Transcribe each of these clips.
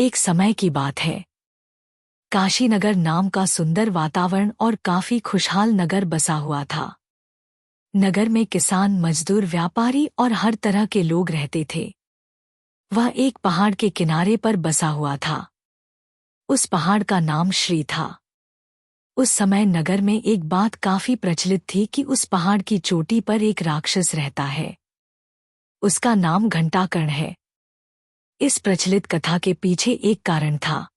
एक समय की बात है। काशीनगर नाम का सुंदर वातावरण और काफी खुशहाल नगर बसा हुआ था। नगर में किसान, मजदूर, व्यापारी और हर तरह के लोग रहते थे। वह एक पहाड़ के किनारे पर बसा हुआ था। उस पहाड़ का नाम श्री था। उस समय नगर में एक बात काफी प्रचलित थी कि उस पहाड़ की चोटी पर एक राक्षस रहता है। उसका नाम घंटाकर्ण है। इस प्रचलित कथा के पीछे एक कारण था।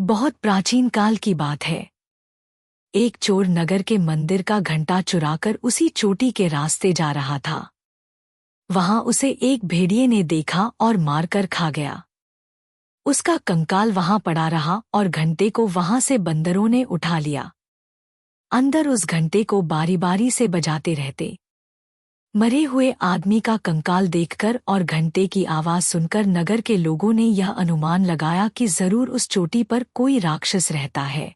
बहुत प्राचीन काल की बात है। एक चोर नगर के मंदिर का घंटा चुराकर उसी चोटी के रास्ते जा रहा था। वहां उसे एक भेड़िए ने देखा और मारकर खा गया। उसका कंकाल वहां पड़ा रहा और घंटे को वहां से बंदरों ने उठा लिया। अंदर उस घंटे को बारी बारी से बजाते रहते। मरे हुए आदमी का कंकाल देखकर और घंटे की आवाज सुनकर नगर के लोगों ने यह अनुमान लगाया कि जरूर उस चोटी पर कोई राक्षस रहता है।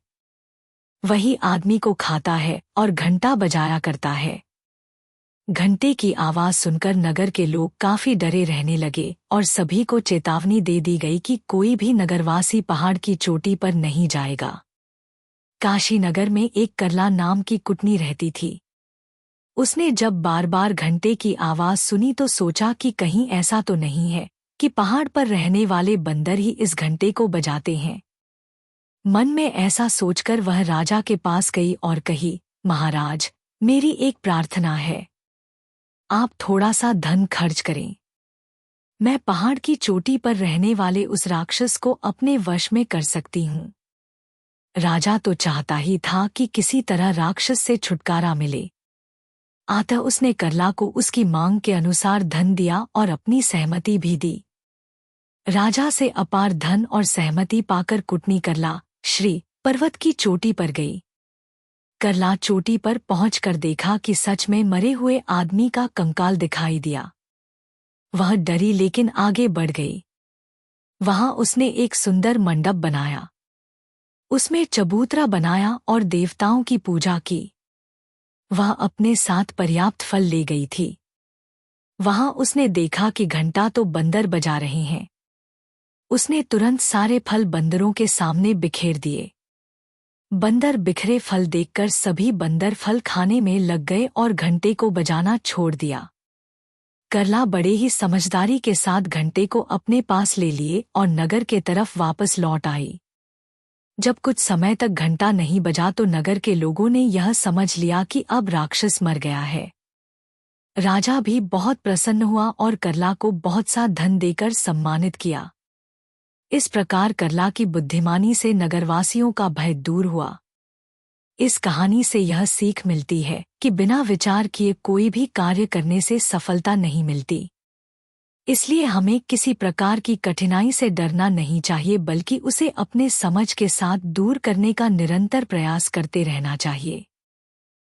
वही आदमी को खाता है और घंटा बजाया करता है। घंटे की आवाज सुनकर नगर के लोग काफी डरे रहने लगे और सभी को चेतावनी दे दी गई कि कोई भी नगरवासी पहाड़ की चोटी पर नहीं जाएगा। काशी नगर में एक करला नाम की कुटनी रहती थी। उसने जब बार बार घंटे की आवाज सुनी तो सोचा कि कहीं ऐसा तो नहीं है कि पहाड़ पर रहने वाले बंदर ही इस घंटे को बजाते हैं। मन में ऐसा सोचकर वह राजा के पास गई और कही, महाराज, मेरी एक प्रार्थना है। आप थोड़ा सा धन खर्च करें। मैं पहाड़ की चोटी पर रहने वाले उस राक्षस को अपने वश में कर सकती हूँ। राजा तो चाहता ही था कि किसी तरह राक्षस से छुटकारा मिले। अतः उसने करला को उसकी मांग के अनुसार धन दिया और अपनी सहमति भी दी। राजा से अपार धन और सहमति पाकर कुटनी करला श्री पर्वत की चोटी पर गई। करला चोटी पर पहुंचकर देखा कि सच में मरे हुए आदमी का कंकाल दिखाई दिया। वह डरी लेकिन आगे बढ़ गई। वहां उसने एक सुंदर मंडप बनाया। उसमें चबूतरा बनाया और देवताओं की पूजा की। वह अपने साथ पर्याप्त फल ले गई थी। वहां उसने देखा कि घंटा तो बंदर बजा रहे हैं। उसने तुरंत सारे फल बंदरों के सामने बिखेर दिए। बंदर बिखरे फल देखकर सभी बंदर फल खाने में लग गए और घंटे को बजाना छोड़ दिया। करला बड़े ही समझदारी के साथ घंटे को अपने पास ले लिए और नगर के तरफ वापस लौट आई। जब कुछ समय तक घंटा नहीं बजा तो नगर के लोगों ने यह समझ लिया कि अब राक्षस मर गया है। राजा भी बहुत प्रसन्न हुआ और करला को बहुत सा धन देकर सम्मानित किया। इस प्रकार करला की बुद्धिमानी से नगरवासियों का भय दूर हुआ। इस कहानी से यह सीख मिलती है कि बिना विचार किए कोई भी कार्य करने से सफलता नहीं मिलती। इसलिए हमें किसी प्रकार की कठिनाई से डरना नहीं चाहिए, बल्कि उसे अपने समझ के साथ दूर करने का निरंतर प्रयास करते रहना चाहिए।